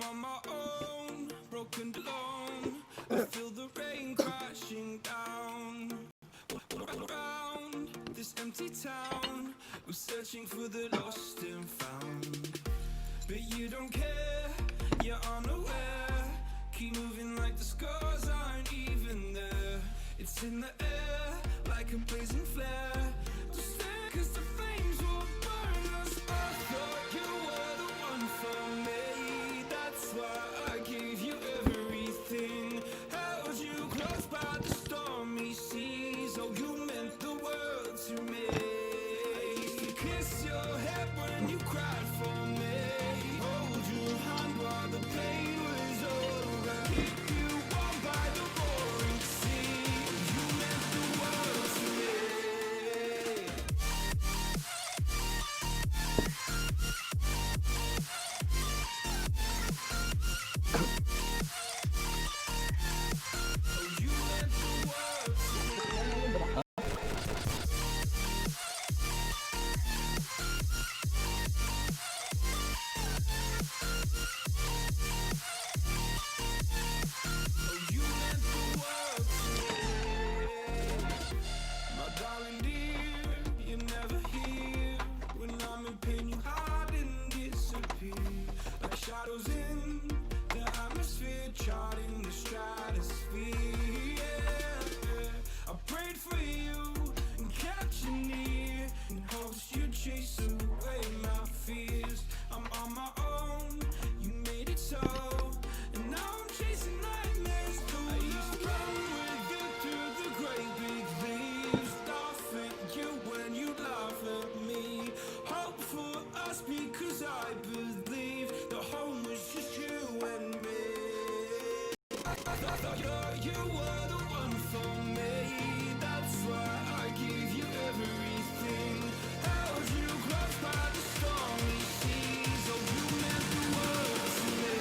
I'm on my own, broken alone. I feel the rain crashing down. Around this empty town, we're searching for the lost and found. But you don't care, you're unaware. Keep moving like the scars aren't even there. It's in the air, like a blazing flare. Just stare, 'cause the flames will burn us. I thought you were the one for me. That's why I gave you everything. Held you close by the stormy seas. Oh, you meant the world to me. I used to kiss your head when you cried for me. Hold your hand while the pain was over. Keep you warm by the roaring sea. You meant the world to me. Oh, you meant the world to me. Oh, you meant the world to me. My darling dear, you're never here. When I'm in pain, you hide and disappear. Like shadows in the atmosphere, charting the stratosphere. Yeah. I prayed for you and kept you near, in hopes you'd chase away my fears. I'm on my own, you made it so. And now I'm chasing nightmares through. I used to run with you through the great big leaves, laugh at you when you laugh at me. Hope for us because I believe the home was just you and me. I thought you were the one for me. That's why I gave you everything. Held you close by the stormy seas. Oh, you meant the world to me.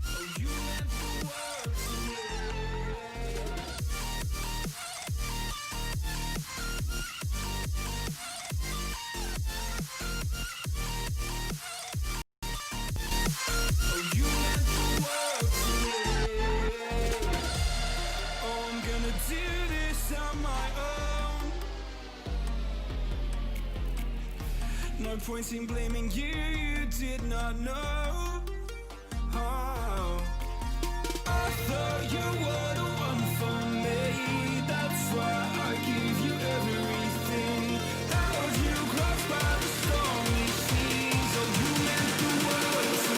Oh, you meant the world to me. Oh, you meant the world to me. Oh, I'm gonna do this on my own. No point in blaming you, you did not know.